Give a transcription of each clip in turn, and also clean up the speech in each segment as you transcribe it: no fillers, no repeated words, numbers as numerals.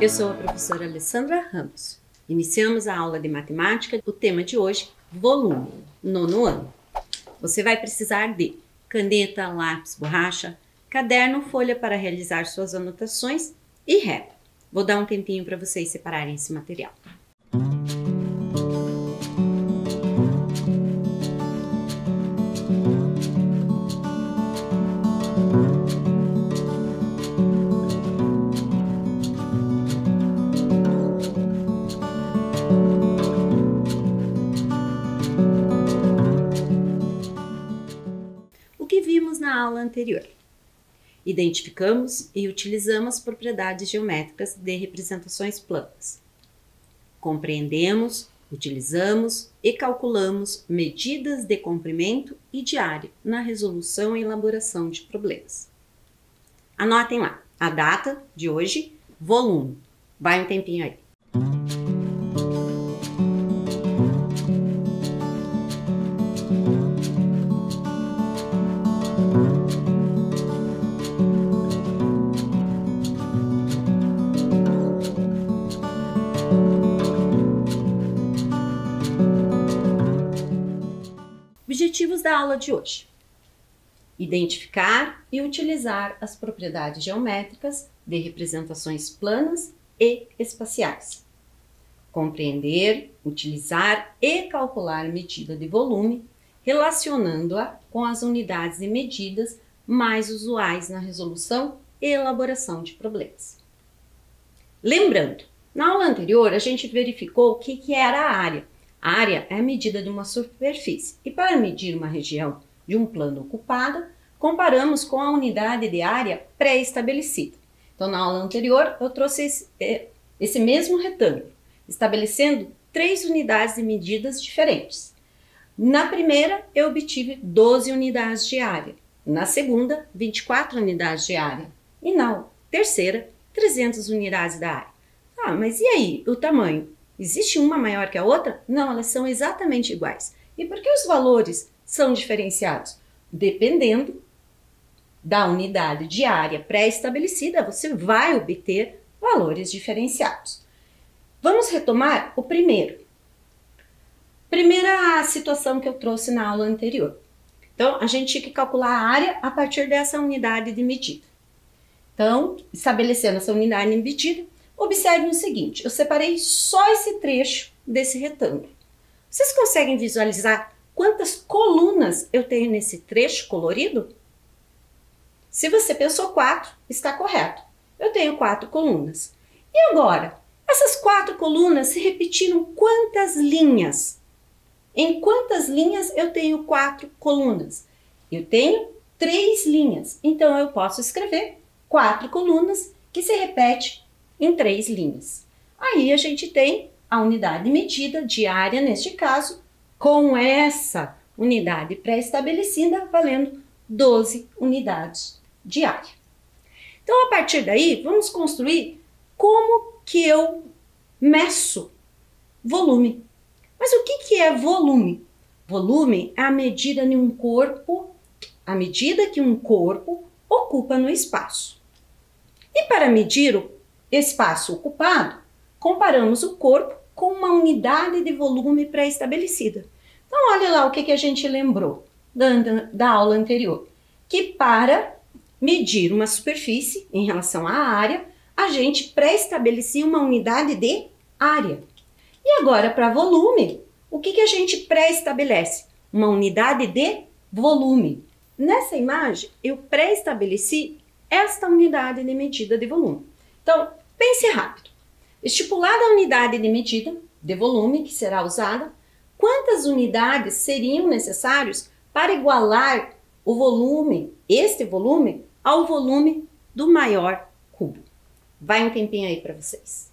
Eu sou a professora Alessandra Ramos. Iniciamos a aula de matemática. O tema de hoje, volume, nono ano. Você vai precisar de caneta, lápis, borracha, caderno, folha para realizar suas anotações e régua. Vou dar um tempinho para vocês separarem esse material. O que vimos na aula anterior? Identificamos e utilizamos propriedades geométricas de representações planas. Compreendemos, utilizamos e calculamos medidas de comprimento e de área na resolução e elaboração de problemas. Anotem lá, a data de hoje, volume. Vai um tempinho aí. Objetivos da aula de hoje: identificar e utilizar as propriedades geométricas de representações planas e espaciais. Compreender, utilizar e calcular medida de volume, relacionando-a com as unidades de medidas mais usuais na resolução e elaboração de problemas. Lembrando, na aula anterior a gente verificou o que era a área. A área é a medida de uma superfície e para medir uma região de um plano ocupada, comparamos com a unidade de área pré-estabelecida. Então, na aula anterior, eu trouxe esse mesmo retângulo, estabelecendo 3 unidades de medidas diferentes. Na primeira, eu obtive 12 unidades de área. Na segunda, 24 unidades de área. E na terceira, 300 unidades da área. Ah, mas e aí, o tamanho? Existe uma maior que a outra? Não, elas são exatamente iguais. E por que os valores são diferenciados? Dependendo da unidade de área pré-estabelecida, você vai obter valores diferenciados. Vamos retomar o primeiro. Primeira situação que eu trouxe na aula anterior. Então, a gente tinha que calcular a área a partir dessa unidade de medida. Então, estabelecendo essa unidade de medida, observe o seguinte, eu separei só esse trecho desse retângulo. Vocês conseguem visualizar quantas colunas eu tenho nesse trecho colorido? Se você pensou 4, está correto. Eu tenho 4 colunas. E agora, essas 4 colunas se repetiram quantas linhas? Em quantas linhas eu tenho 4 colunas? Eu tenho 3 linhas. Então, eu posso escrever 4 colunas que se repetem em 3 linhas. Aí a gente tem a unidade medida de área, neste caso, com essa unidade pré-estabelecida, valendo 12 unidades de área. Então, a partir daí, vamos construir como que eu meço volume. Mas o que é volume? Volume é a medida de um corpo, a medida que um corpo ocupa no espaço. E para medir o espaço ocupado, comparamos o corpo com uma unidade de volume pré-estabelecida. Então, olha lá o que a gente lembrou da aula anterior. Que para medir uma superfície em relação à área, a gente pré-estabelecia uma unidade de área. E agora, para volume, o que a gente pré-estabelece? Uma unidade de volume. Nessa imagem, eu pré-estabeleci esta unidade de medida de volume. Então, pense rápido. Estipulada a unidade de medida de volume que será usada, quantas unidades seriam necessárias para igualar o volume, este volume, ao volume do maior cubo? Vai um tempinho aí para vocês.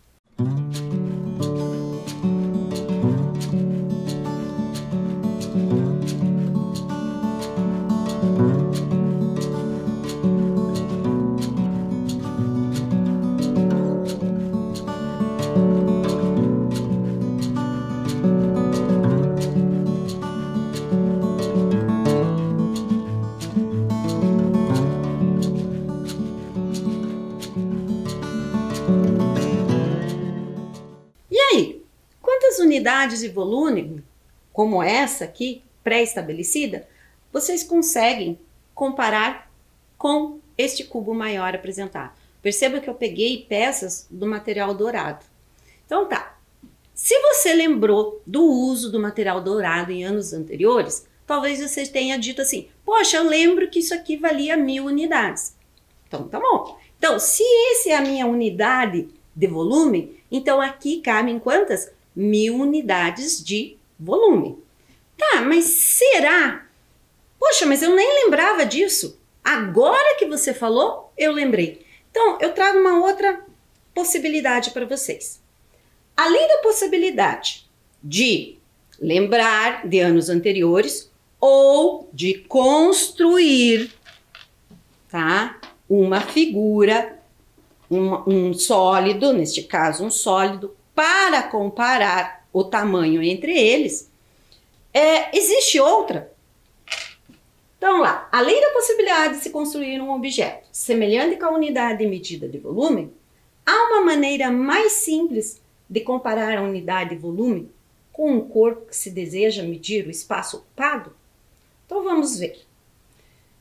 unidades de volume, como essa aqui, pré-estabelecida, vocês conseguem comparar com este cubo maior apresentado. Perceba que eu peguei peças do material dourado. Então tá, se você lembrou do uso do material dourado em anos anteriores, talvez você tenha dito assim, poxa, eu lembro que isso aqui valia 1000 unidades. Então tá bom. Então, se essa é a minha unidade de volume, então aqui cabem quantas? 1000 unidades de volume. Tá, mas será? Poxa, mas eu nem lembrava disso. Agora que você falou, eu lembrei. Então, eu trago uma outra possibilidade para vocês. Além da possibilidade de lembrar de anos anteriores ou de construir, tá, uma figura, um sólido, neste caso um sólido, para comparar o tamanho entre eles, existe outra. Então lá, além da possibilidade de se construir um objeto semelhante com a unidade de medida de volume, há uma maneira mais simples de comparar a unidade de volume com um corpo que se deseja medir o espaço ocupado? Então vamos ver.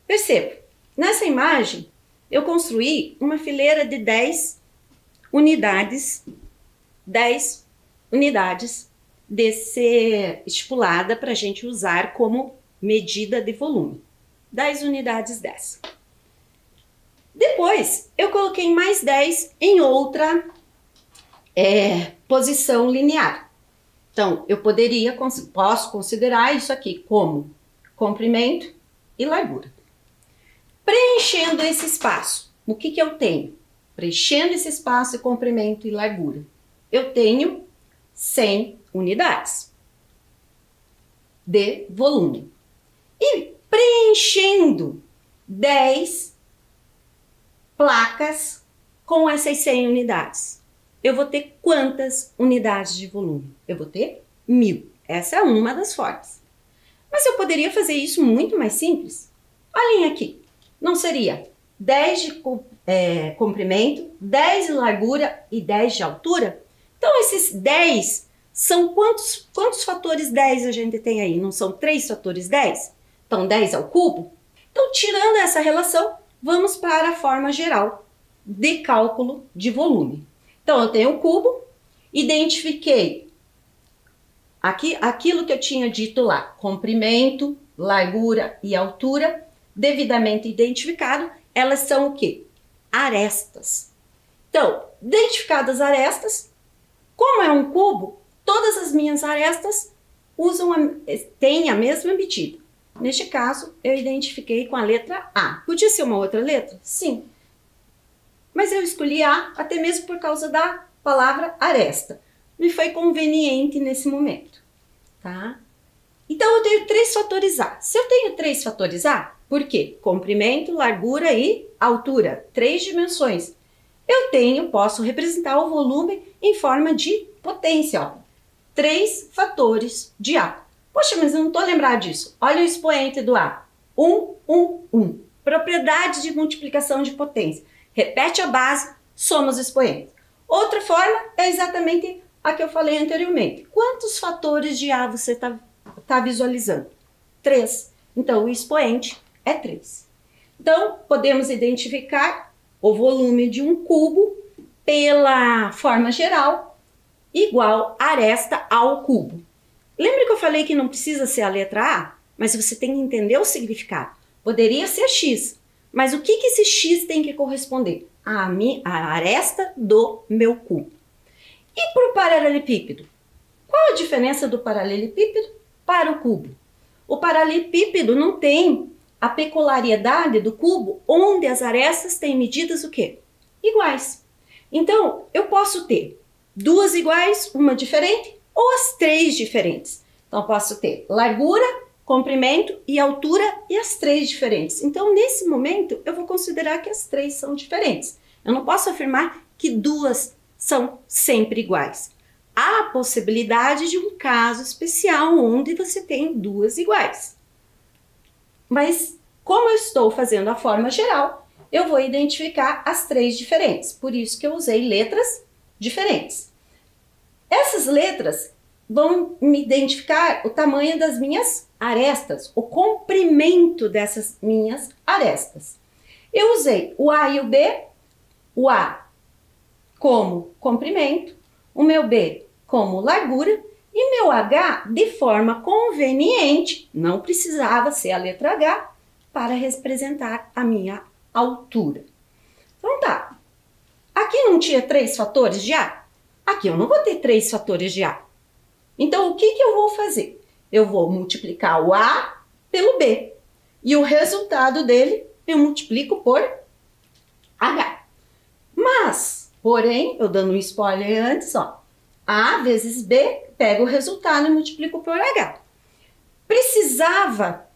Perceba, nessa imagem eu construí uma fileira de 10 unidades de ser estipulada para a gente usar como medida de volume. 10 unidades dessa. Depois, eu coloquei mais 10 em outra posição linear. Então, eu posso considerar isso aqui como comprimento e largura. Preenchendo esse espaço, o que que eu tenho? Preenchendo esse espaço de comprimento e largura, eu tenho 100 unidades de volume. E preenchendo 10 placas com essas 100 unidades, eu vou ter quantas unidades de volume? Eu vou ter 1000. Essa é uma das formas. Mas eu poderia fazer isso muito mais simples. Olhem aqui. Não seria 10 de comprimento, 10 de largura e 10 de altura? Então, esses 10 são quantos fatores 10 a gente tem aí? Não são 3 fatores 10? Então, 10 ao cubo? Então, tirando essa relação, vamos para a forma geral de cálculo de volume. Então, eu tenho o cubo, identifiquei aquilo que eu tinha dito lá, comprimento, largura e altura, devidamente identificado, elas são o quê? Arestas. Então, identificadas arestas, como é um cubo, todas as minhas arestas têm a mesma medida. Neste caso, eu identifiquei com a letra A. Podia ser uma outra letra? Sim. Mas eu escolhi A até mesmo por causa da palavra aresta. Me foi conveniente nesse momento, tá? Então, eu tenho 3 fatores A. Se eu tenho 3 fatores A, por quê? Comprimento, largura e altura, 3 dimensões. Posso representar o volume em forma de potência, ó. 3 fatores de A. Poxa, mas eu não estou lembrado disso. Olha o expoente do A. 1, 1, 1. Propriedade de multiplicação de potência. Repete a base, soma os expoentes. Outra forma é exatamente a que eu falei anteriormente. Quantos fatores de A você está visualizando? 3. Então, o expoente é 3. Então, podemos identificar o volume de um cubo pela forma geral, igual aresta ao cubo. Lembra que eu falei que não precisa ser a letra A? Mas você tem que entender o significado. Poderia ser X, mas o que esse X tem que corresponder? A aresta do meu cubo. E para o paralelepípedo? Qual a diferença do paralelepípedo para o cubo? O paralelepípedo não tem a peculiaridade do cubo, onde as arestas têm medidas o quê? Iguais. Então, eu posso ter 2 iguais, uma diferente, ou as 3 diferentes. Então, eu posso ter largura, comprimento e altura e as 3 diferentes. Então, nesse momento, eu vou considerar que as 3 são diferentes. Eu não posso afirmar que 2 são sempre iguais. Há a possibilidade de um caso especial onde você tem 2 iguais. Mas, como eu estou fazendo a forma geral, eu vou identificar as 3 diferentes. Por isso que eu usei letras diferentes. Essas letras vão me identificar o tamanho das minhas arestas, o comprimento dessas minhas arestas. Eu usei o A e o B, o A como comprimento, o meu B como largura e meu H de forma conveniente, não precisava ser a letra H, para representar a minha altura. Então tá, aqui não tinha 3 fatores de A? Aqui eu não vou ter 3 fatores de A. Então o que eu vou fazer? Eu vou multiplicar o A pelo B e o resultado dele eu multiplico por H. Mas, porém, eu dando um spoiler antes, ó, A vezes B, pego o resultado e multiplico por H. Precisava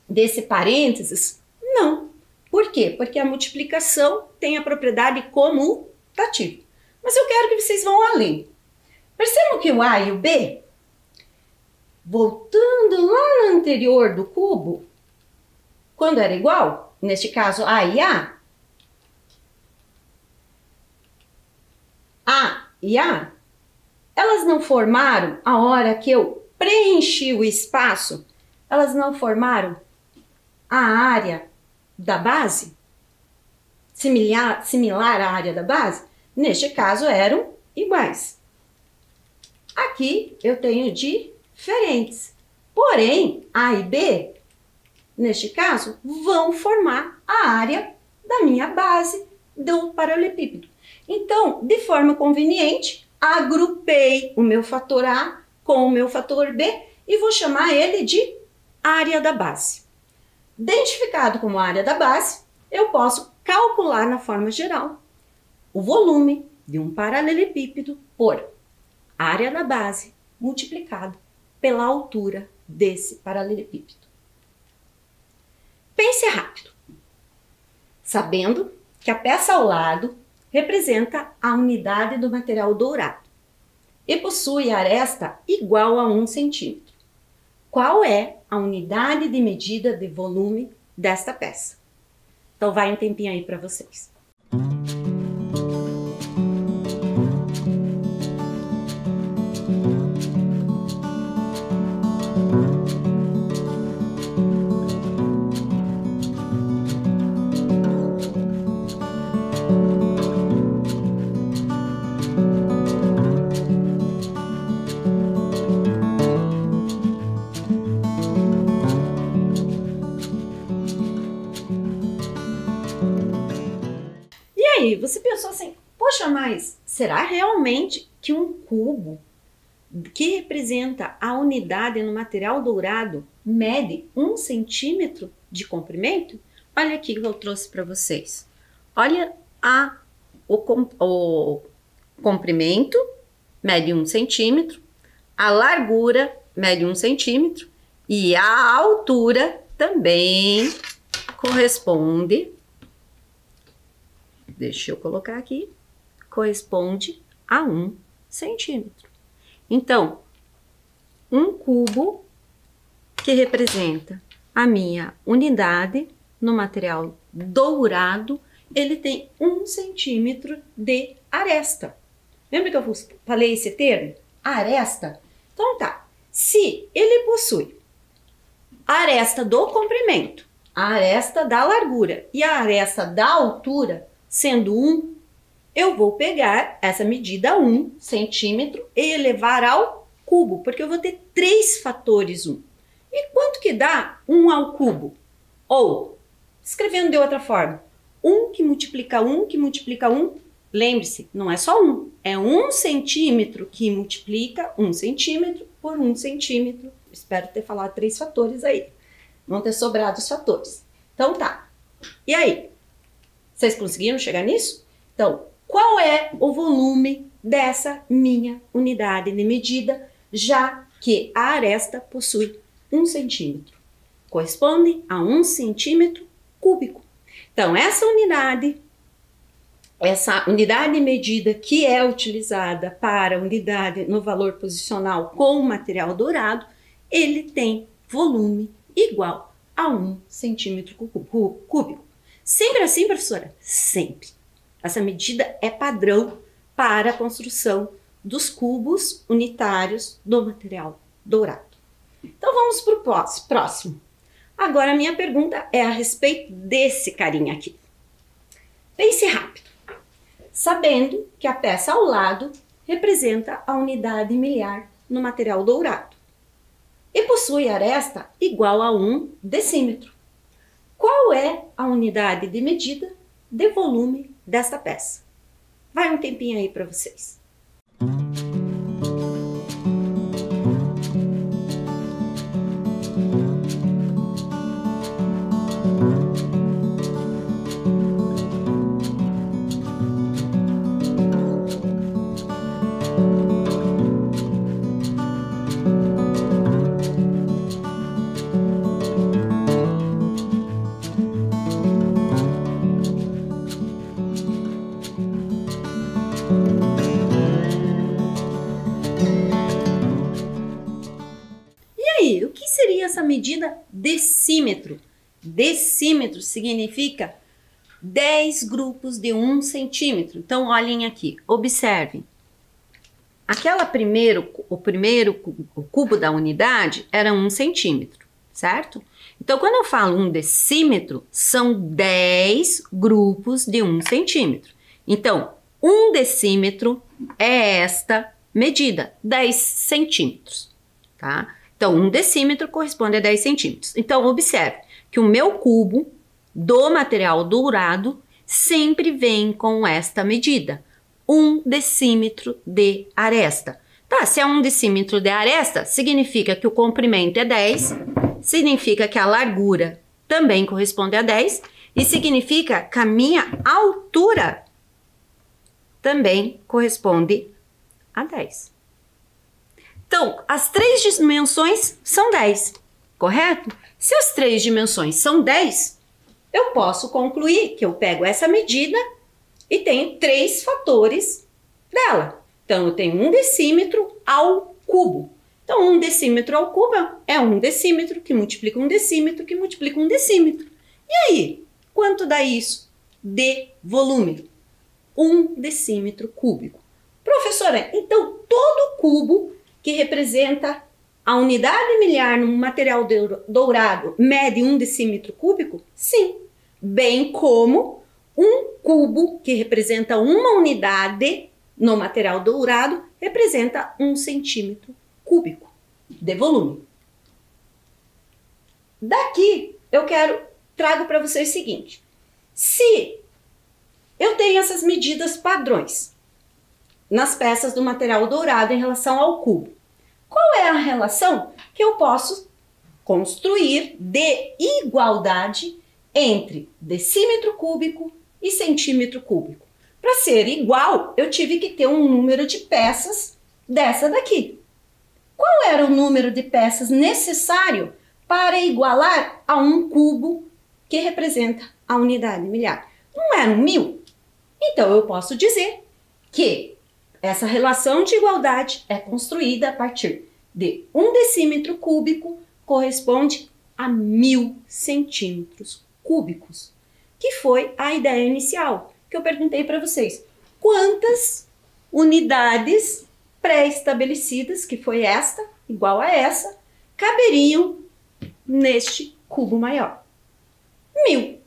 desse parênteses? Não. Por quê? Porque a multiplicação tem a propriedade comutativa. Mas eu quero que vocês vão além. Percebam que o A e o B, voltando lá no anterior do cubo, quando era igual, neste caso A e A, elas não formaram, a hora que eu preenchi o espaço, elas não formaram a área da base? Similar à área da base? Neste caso eram iguais. Aqui eu tenho diferentes. Porém, A e B, neste caso, vão formar a área da minha base do paralelepípedo. Então, de forma conveniente, agrupei o meu fator A com o meu fator B e vou chamar ele de área da base. Identificado como área da base, eu posso calcular na forma geral o volume de um paralelepípedo por área da base multiplicado pela altura desse paralelepípedo. Pense rápido, sabendo que a peça ao lado representa a unidade do material dourado e possui aresta igual a 1 centímetro. Qual é a unidade de medida de volume desta peça? Então vai um tempinho aí para vocês. E aí, você pensou assim, poxa, mas será realmente que um cubo que representa a unidade no material dourado mede 1 centímetro de comprimento? Olha aqui que eu trouxe para vocês. Olha o comprimento, mede 1 centímetro, a largura mede 1 centímetro e a altura também corresponde, deixa eu colocar aqui, corresponde a 1 centímetro. Então, um cubo que representa a minha unidade no material dourado, ele tem 1 centímetro de aresta. Lembra que eu falei esse termo? Aresta. Então tá, se ele possui a aresta do comprimento, a aresta da largura e a aresta da altura, sendo 1, eu vou pegar essa medida 1 centímetro e elevar ao cubo, porque eu vou ter 3 fatores 1. E quanto que dá 1 ao cubo? Ou, escrevendo de outra forma, 1 que multiplica 1 que multiplica 1, lembre-se, não é só 1, é 1 centímetro que multiplica 1 centímetro por 1 centímetro. Espero ter falado 3 fatores aí, não ter sobrado os fatores. Então tá, e aí? Vocês conseguiram chegar nisso? Então, qual é o volume dessa minha unidade de medida, já que a aresta possui 1 centímetro? Corresponde a 1 centímetro cúbico. Então, essa unidade de medida que é utilizada para unidade no valor posicional com o material dourado, ele tem volume igual a 1 centímetro cúbico. Sempre assim, professora? Sempre. Essa medida é padrão para a construção dos cubos unitários do material dourado. Então vamos para o próximo. Agora a minha pergunta é a respeito desse carinha aqui. Pense rápido, sabendo que a peça ao lado representa a unidade miliar no material dourado e possui aresta igual a 1 decímetro. Qual é a unidade de medida de volume desta peça? Vai um tempinho aí para vocês. O que seria essa medida decímetro? Decímetro significa 10 grupos de 1 centímetro. Então, olhem aqui, observem. O cubo da unidade era 1 centímetro, certo? Então, quando eu falo 1 decímetro, são 10 grupos de 1 centímetro. Então, 1 decímetro é esta medida, 10 centímetros, tá? Então, 1 decímetro corresponde a 10 centímetros. Então, observe que o meu cubo do material dourado sempre vem com esta medida, 1 decímetro de aresta. Tá, se é 1 decímetro de aresta, significa que o comprimento é 10, significa que a largura também corresponde a 10 e significa que a minha altura também corresponde a 10. Então, as 3 dimensões são 10, correto? Se as 3 dimensões são 10, eu posso concluir que eu pego essa medida e tenho 3 fatores dela. Então, eu tenho 1 decímetro ao cubo. Então, 1 decímetro ao cubo é 1 decímetro que multiplica 1 decímetro que multiplica 1 decímetro. E aí, quanto dá isso de volume? 1 decímetro cúbico. Professora, então todo cubo que representa a unidade miliar no material dourado mede 1 decímetro cúbico? Sim, bem como um cubo que representa uma unidade no material dourado representa 1 centímetro cúbico de volume. Daqui eu trago para vocês o seguinte: se eu tenho essas medidas padrões nas peças do material dourado em relação ao cubo, qual é a relação que eu posso construir de igualdade entre decímetro cúbico e centímetro cúbico? Para ser igual, eu tive que ter um número de peças dessa daqui. Qual era o número de peças necessário para igualar a um cubo que representa a unidade miliar? Não eram 1000? Então, eu posso dizer que essa relação de igualdade é construída a partir de 1 decímetro cúbico corresponde a 1000 centímetros cúbicos, que foi a ideia inicial que eu perguntei para vocês. Quantas unidades pré-estabelecidas, que foi esta, igual a essa, caberiam neste cubo maior? 1000.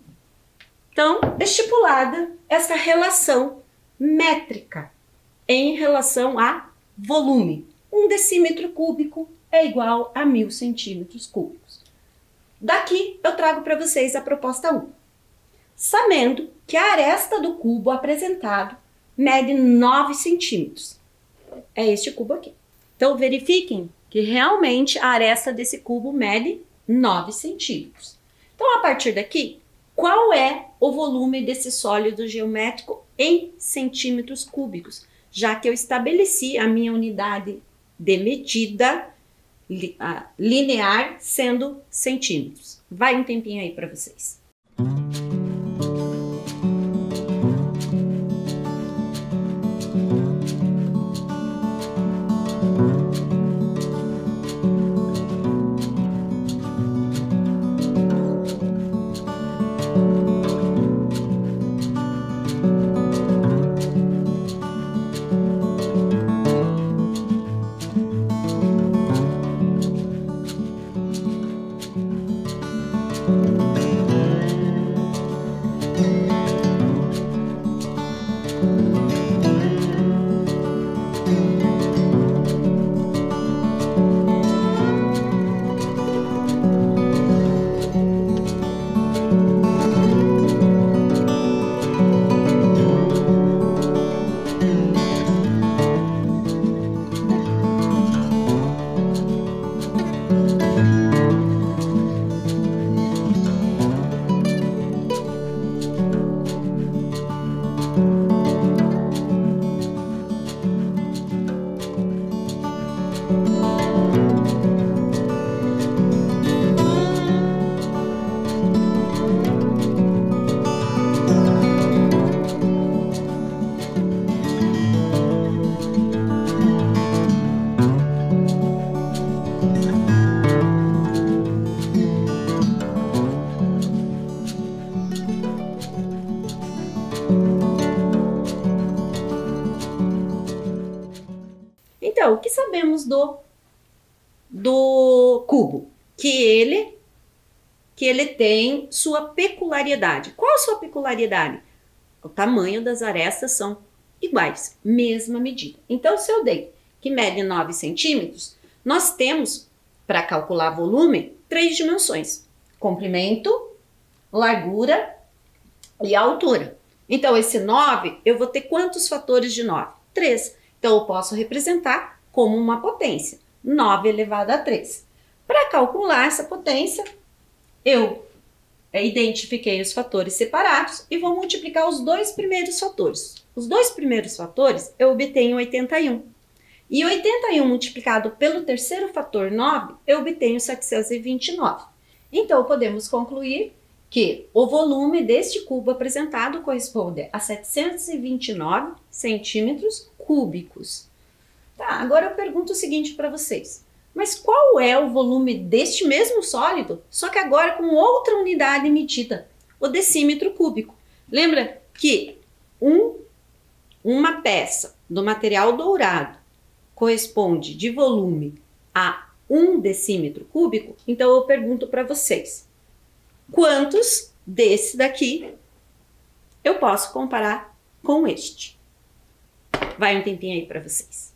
Então, estipulada essa relação métrica em relação a volume. 1 decímetro cúbico é igual a 1000 centímetros cúbicos. Daqui eu trago para vocês a proposta 1. Sabendo que a aresta do cubo apresentado mede 9 centímetros. É este cubo aqui. Então, verifiquem que realmente a aresta desse cubo mede 9 centímetros. Então, a partir daqui, qual é o volume desse sólido geométrico em centímetros cúbicos? Já que eu estabeleci a minha unidade de medida linear sendo centímetros. Vai um tempinho aí para vocês. Então, o que sabemos do cubo? Que ele tem sua peculiaridade. Qual a sua peculiaridade? O tamanho das arestas são iguais, mesma medida. Então, se eu dei que mede 9 centímetros, nós temos, para calcular volume, 3 dimensões: comprimento, largura e altura. Então, esse 9, eu vou ter quantos fatores de 9? 3. Então, eu posso representar como uma potência, 9 elevado a 3. Para calcular essa potência, eu identifiquei os fatores separados e vou multiplicar os dois primeiros fatores. Os dois primeiros fatores eu obtenho 81. E 81 multiplicado pelo terceiro fator 9, eu obtenho 729. Então, podemos concluir que o volume deste cubo apresentado corresponde a 729 centímetros cúbicos. Tá, agora eu pergunto o seguinte para vocês. Mas qual é o volume deste mesmo sólido, só que agora com outra unidade medida, o decímetro cúbico? Lembra que uma peça do material dourado corresponde de volume a 1 decímetro cúbico? Então eu pergunto para vocês, quantos desse daqui eu posso comparar com este? Vai um tempinho aí para vocês.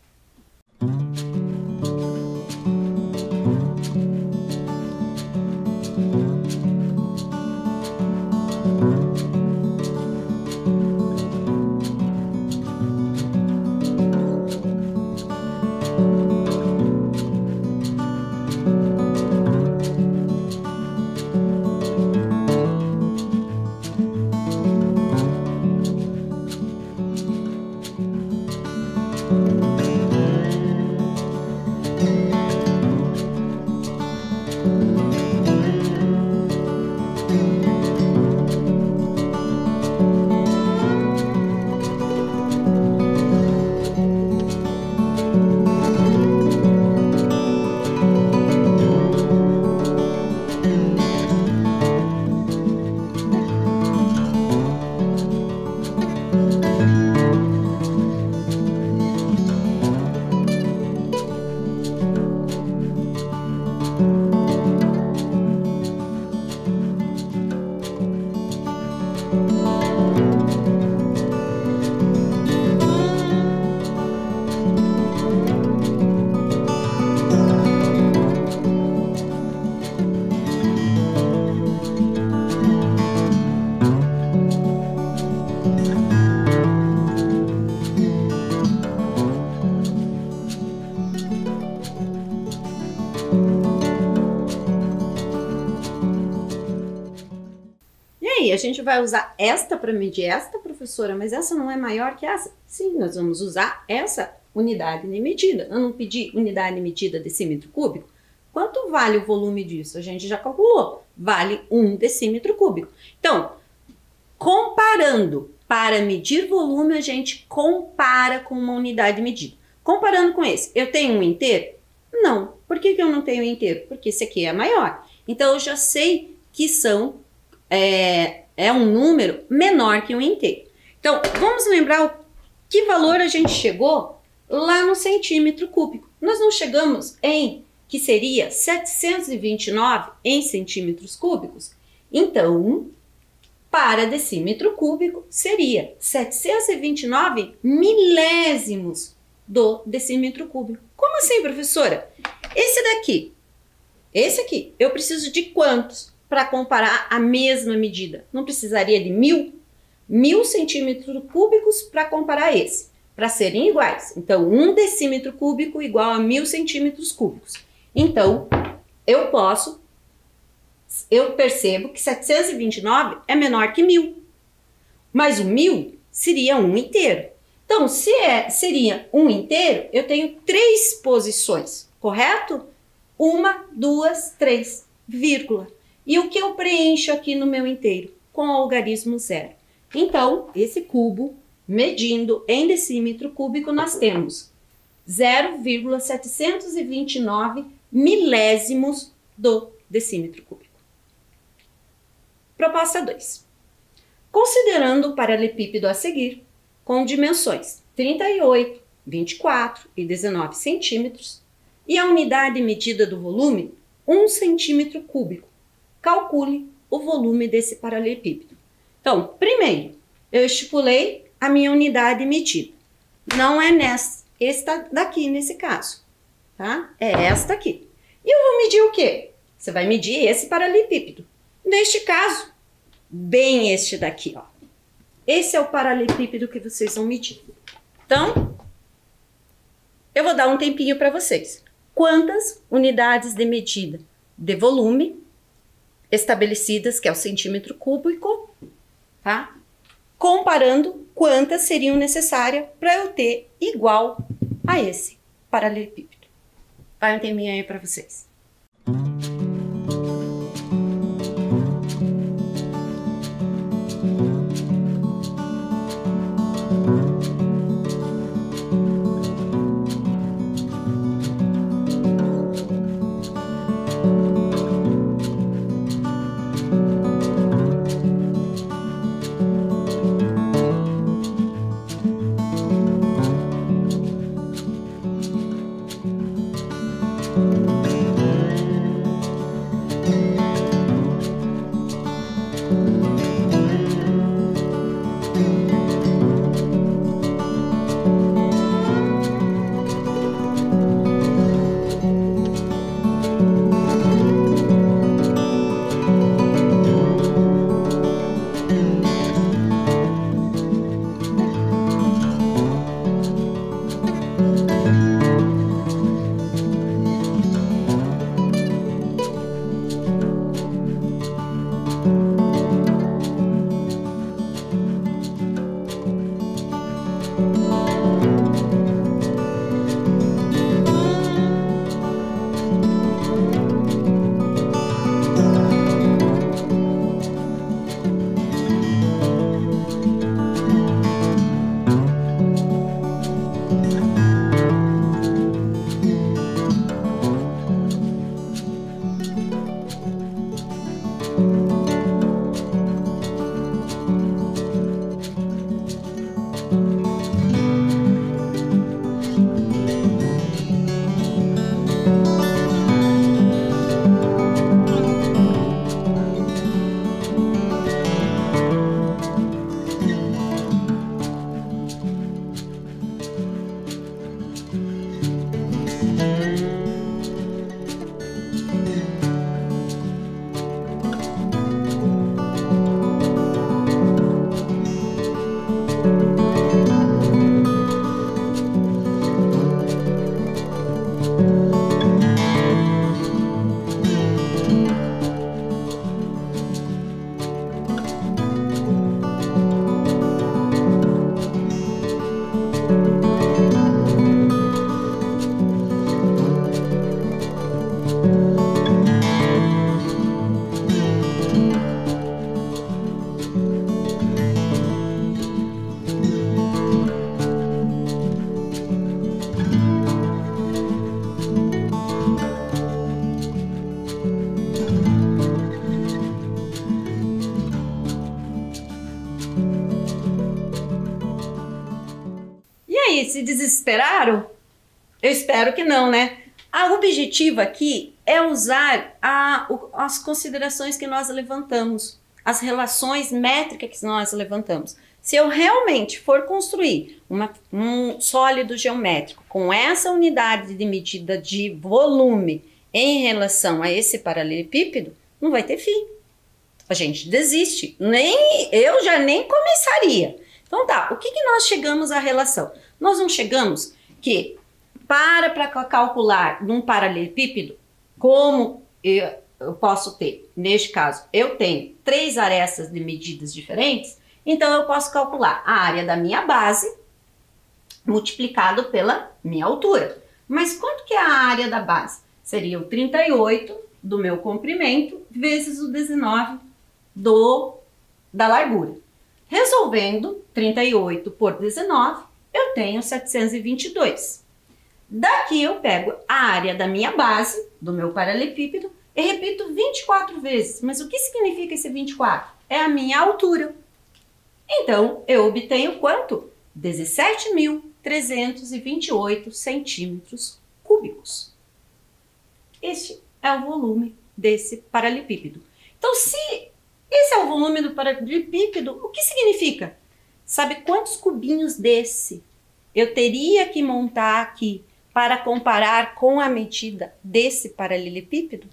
A gente vai usar esta para medir esta, professora, mas essa não é maior que essa? Sim, nós vamos usar essa unidade de medida. Eu não pedi unidade de medida decímetro cúbico? Quanto vale o volume disso? A gente já calculou. Vale 1 decímetro cúbico. Então, comparando, para medir volume, a gente compara com uma unidade de medida. Comparando com esse, eu tenho um inteiro? Não. Por que eu não tenho um inteiro? Porque esse aqui é maior. Então, eu já sei que é um número menor que um inteiro. Então, vamos lembrar o que valor a gente chegou lá no centímetro cúbico. Nós não chegamos em que seria 729 em centímetros cúbicos? Então, para decímetro cúbico, seria 729 milésimos do decímetro cúbico. Como assim, professora? Esse aqui, eu preciso de quantos para comparar a mesma medida? Não precisaria de 1.000 centímetros cúbicos para comparar esse, para serem iguais. Então, 1 decímetro cúbico igual a 1.000 centímetros cúbicos. Então, eu percebo que 729 é menor que 1.000. Mas o 1.000 seria um inteiro. Então, se seria um inteiro, eu tenho 3 posições, correto? 1, 2, 3, vírgula. E o que eu preencho aqui no meu inteiro? Com o algarismo zero. Então, esse cubo, medindo em decímetro cúbico, nós temos 0,729 milésimos do decímetro cúbico. Proposta 2. Considerando o paralelepípedo a seguir, com dimensões 38, 24 e 19 centímetros, e a unidade medida do volume, 1 centímetro cúbico. Calcule o volume desse paralelepípedo. Então, primeiro, eu estipulei a minha unidade medida. Não é esta daqui nesse caso, tá? É esta aqui. E eu vou medir o quê? Você vai medir esse paralelepípedo. Neste caso, bem este daqui, ó. Esse é o paralelepípedo que vocês vão medir. Então, eu vou dar um tempinho para vocês. Quantas unidades de medida de volume estabelecidas, que é o centímetro cúbico, tá? Comparando quantas seriam necessárias para eu ter igual a esse paralelepípedo. Vai um tempinho aí para vocês. Se desesperaram? Eu espero que não, né? O objetivo aqui é usar as considerações que nós levantamos, as relações métricas que nós levantamos. Se eu realmente for construir um sólido geométrico com essa unidade de medida de volume em relação a esse paralelepípedo, não vai ter fim. A gente desiste. Eu já nem começaria. Então tá, o que nós chegamos à relação? Nós não chegamos que para calcular num paralelepípedo, como eu posso ter, neste caso, eu tenho 3 arestas de medidas diferentes, então eu posso calcular a área da minha base multiplicado pela minha altura. Mas quanto que é a área da base? Seria o 38 do meu comprimento vezes o 19 da largura. Resolvendo 38 por 19, eu tenho 722. Daqui eu pego a área da minha base, do meu paralelepípedo, e repito 24 vezes. Mas o que significa esse 24? É a minha altura. Então, eu obtenho quanto? 17.000 328 centímetros cúbicos. Este é o volume desse paralelepípedo. Então, se esse é o volume do paralelepípedo, o que significa? Sabe quantos cubinhos desse eu teria que montar aqui para comparar com a medida desse paralelepípedo?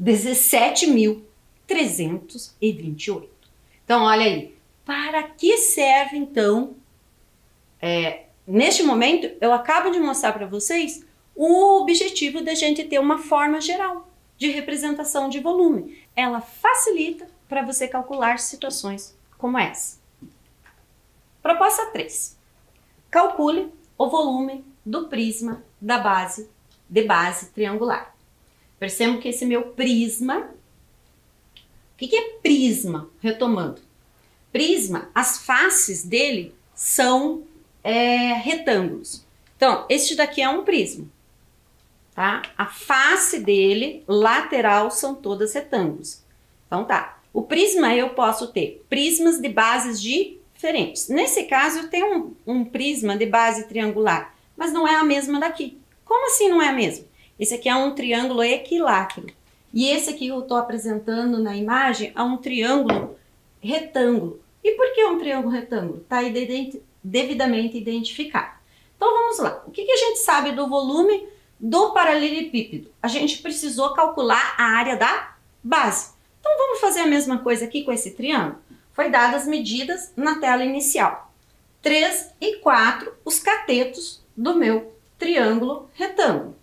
17.328. Então, olha aí. Para que serve, então, neste momento, eu acabo de mostrar para vocês o objetivo da gente ter uma forma geral de representação de volume. Ela facilita para você calcular situações como essa. Proposta 3. Calcule o volume do prisma da base de base triangular. Percebam que esse meu prisma... O que é prisma? Retomando. Prisma, as faces dele são retângulos. Então, este daqui é um prisma, tá? A face dele, lateral, são todas retângulos. Então, tá. O prisma eu posso ter prismas de bases diferentes. Nesse caso, eu tenho um prisma de base triangular, mas não é a mesma daqui. Como assim não é a mesma? Esse aqui é um triângulo equilátero. E esse aqui que eu estou apresentando na imagem é um triângulo retângulo. E por que um triângulo retângulo? Está devidamente identificado. Então vamos lá. O que a gente sabe do volume do paralelepípedo? A gente precisou calcular a área da base. Então vamos fazer a mesma coisa aqui com esse triângulo? Foi dadas as medidas na tela inicial. 3 e 4 os catetos do meu triângulo retângulo.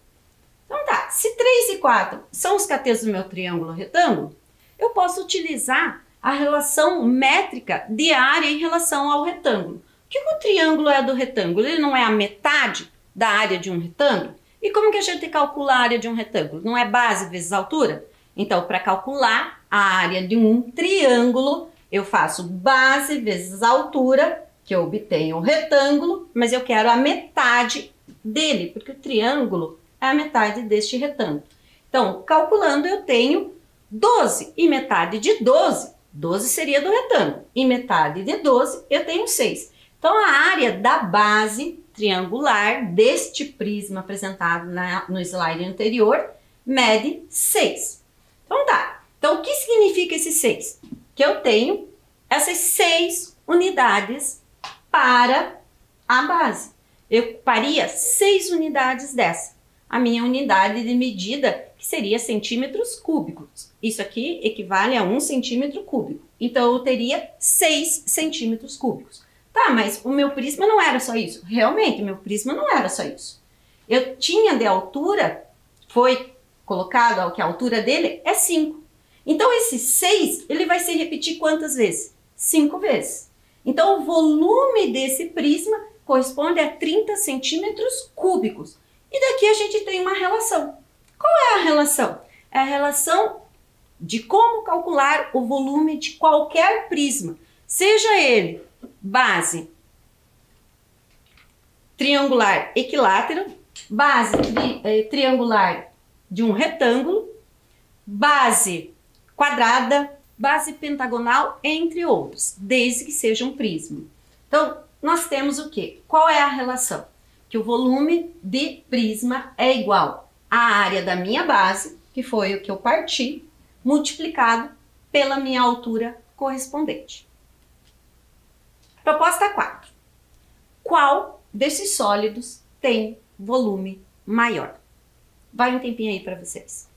Então tá, se 3 e 4 são os catetos do meu triângulo retângulo, eu posso utilizar a relação métrica de área em relação ao retângulo. O que o triângulo é do retângulo? Ele não é a metade da área de um retângulo? E como que a gente calcula a área de um retângulo? Não é base vezes altura? Então, para calcular a área de um triângulo, eu faço base vezes altura, que eu obtenho o retângulo, mas eu quero a metade dele, porque o triângulo é a metade deste retângulo. Então, calculando, eu tenho 12, e metade de 12, 12 seria do retângulo, e metade de 12 eu tenho 6. Então, a área da base triangular deste prisma apresentado no slide anterior mede 6. Então, tá. Então, o que significa esse 6? Que eu tenho essas 6 unidades para a base. Eu ocuparia 6 unidades dessa. A minha unidade de medida, que seria centímetros cúbicos. Isso aqui equivale a 1 centímetro cúbico. Então, eu teria 6 centímetros cúbicos. Tá, mas o meu prisma não era só isso. Realmente, o meu prisma não era só isso. Eu tinha de altura, foi colocado que a altura dele é 5. Então, esse 6, ele vai se repetir quantas vezes? 5 vezes. Então, o volume desse prisma corresponde a 30 centímetros cúbicos. E daqui a gente tem uma relação. Qual é a relação? É a relação de como calcular o volume de qualquer prisma, seja ele base triangular equilátero, base triangular de um retângulo, base quadrada, base pentagonal, entre outros, desde que seja um prisma. Então, nós temos o quê? Qual é a relação? Que o volume de prisma é igual à área da minha base, que foi o que eu parti, multiplicado pela minha altura correspondente. Proposta 4. Qual desses sólidos tem volume maior? Vai um tempinho aí para vocês.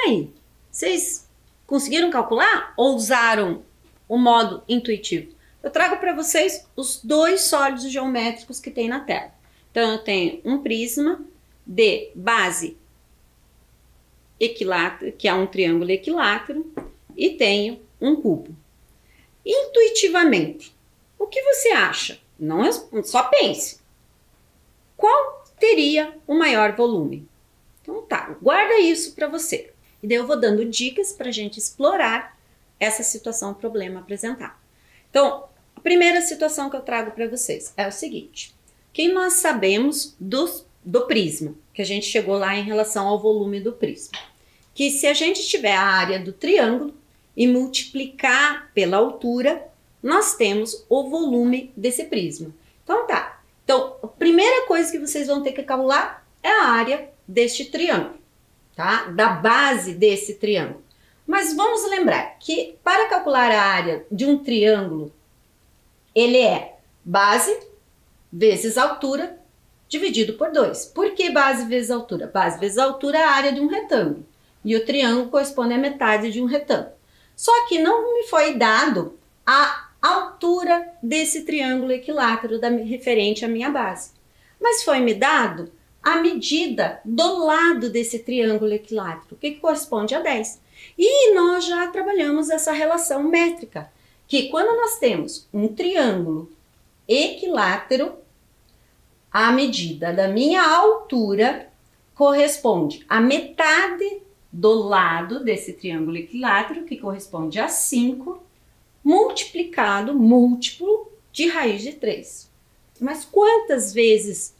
aí? Vocês conseguiram calcular ou usaram o modo intuitivo? Eu trago para vocês os dois sólidos geométricos que tem na tela. Então, eu tenho um prisma de base equilátero, que é um triângulo equilátero, e tenho um cubo. Intuitivamente, o que você acha? Não é, só pense. Qual teria o maior volume? Então tá, guarda isso para você. E daí eu vou dando dicas para a gente explorar essa situação, problema apresentado. Então, a primeira situação que eu trago para vocês é o seguinte. Que nós sabemos do prisma, que a gente chegou lá em relação ao volume do prisma. Que se a gente tiver a área do triângulo e multiplicar pela altura, nós temos o volume desse prisma. Então tá. Então, a primeira coisa que vocês vão ter que calcular é a área deste triângulo, tá? Da base desse triângulo. Mas vamos lembrar que para calcular a área de um triângulo, ele é base vezes altura dividido por 2. Por que base vezes altura? Base vezes altura é a área de um retângulo. E o triângulo corresponde à metade de um retângulo. Só que não me foi dado a altura desse triângulo equilátero referente à minha base. Mas foi me dado a medida do lado desse triângulo equilátero, que corresponde a 10. E nós já trabalhamos essa relação métrica, que quando nós temos um triângulo equilátero, a medida da minha altura corresponde à metade do lado desse triângulo equilátero, que corresponde a 5, multiplicado, múltiplo de raiz de 3. Mas quantas vezes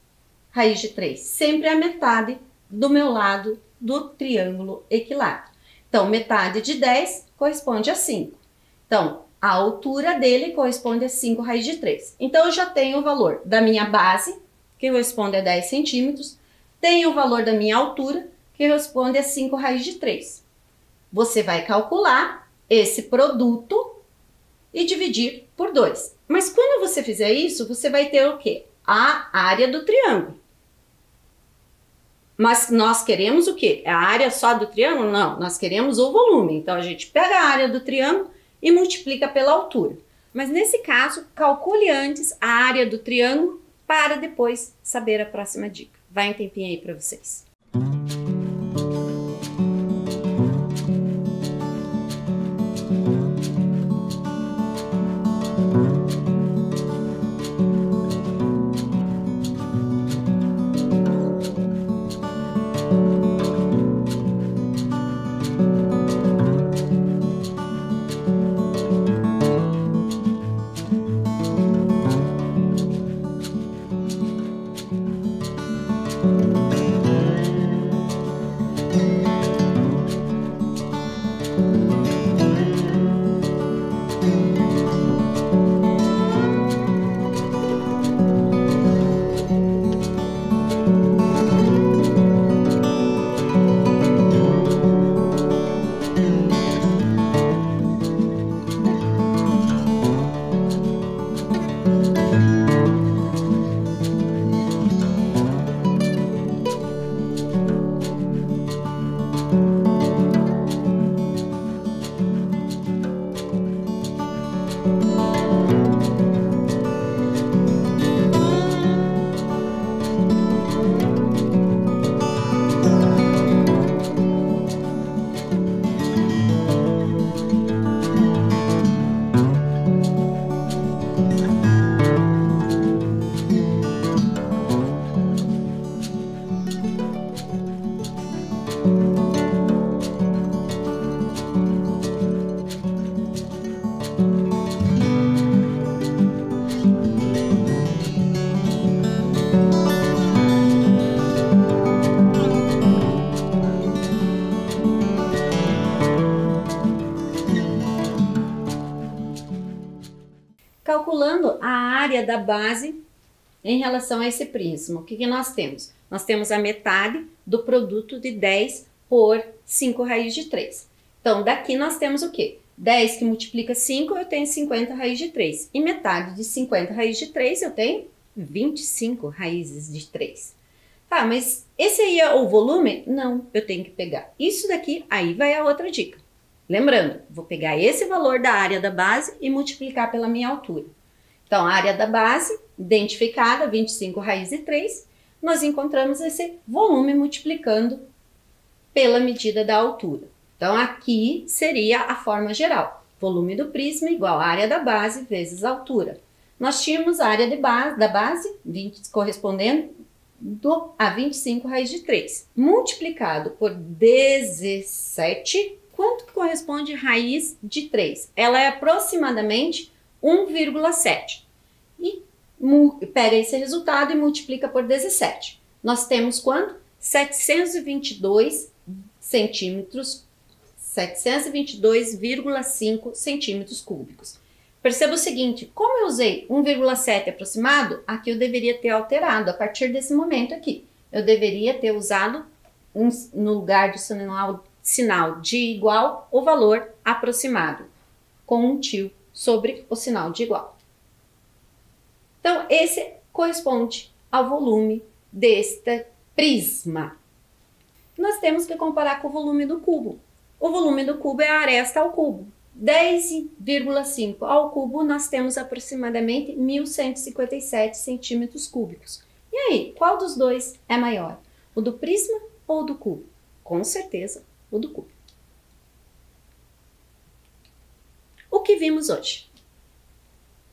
raiz de 3? Sempre a metade do meu lado do triângulo equilátero. Então, metade de 10 corresponde a 5. Então, a altura dele corresponde a 5 raiz de 3. Então, eu já tenho o valor da minha base, que corresponde a 10 centímetros. Tenho o valor da minha altura, que corresponde a 5 raiz de 3. Você vai calcular esse produto e dividir por 2. Mas quando você fizer isso, você vai ter o quê? A área do triângulo. Mas nós queremos o quê? A área só do triângulo? Não, nós queremos o volume. Então, a gente pega a área do triângulo e multiplica pela altura. Mas nesse caso, calcule antes a área do triângulo para depois saber a próxima dica. Vai um tempinho aí para vocês. Calculando a área da base em relação a esse prisma, o que nós temos? Nós temos a metade do produto de 10 por 5 raiz de 3. Então, daqui nós temos o quê? 10 que multiplica 5, eu tenho 50 raiz de 3. E metade de 50 raiz de 3, eu tenho 25 raízes de 3. Tá, mas esse aí é o volume? Não, eu tenho que pegar isso daqui, aí vai a outra dica. Lembrando, vou pegar esse valor da área da base e multiplicar pela minha altura. Então, a área da base, identificada, 25 raiz de 3, nós encontramos esse volume multiplicando pela medida da altura. Então, aqui seria a forma geral. Volume do prisma igual a área da base vezes a altura. Nós tínhamos a área da base, 20, correspondendo a 25 raiz de 3, multiplicado por 17, quanto que corresponde a raiz de 3? Ela é aproximadamente 1,7. E pega esse resultado e multiplica por 17. Nós temos quanto? 722 centímetros, 722,5 centímetros cúbicos. Perceba o seguinte, como eu usei 1,7 aproximado, aqui eu deveria ter alterado a partir desse momento aqui. Eu deveria ter usado, no lugar do sinal de igual, o valor aproximado, com um tio sobre o sinal de igual. Então, esse corresponde ao volume deste prisma. Nós temos que comparar com o volume do cubo. O volume do cubo é a aresta ao cubo. 10,5 ao cubo, nós temos aproximadamente 1.157 centímetros cúbicos. E aí, qual dos dois é maior? O do prisma ou o do cubo? Com certeza, o do cubo. O que vimos hoje?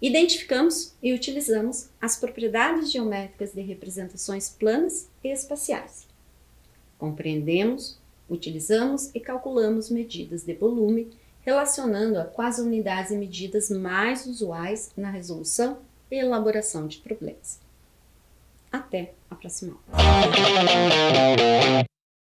Identificamos e utilizamos as propriedades geométricas de representações planas e espaciais. Compreendemos, utilizamos e calculamos medidas de volume, relacionando-a com as unidades e medidas mais usuais na resolução e elaboração de problemas. Até a próxima aula.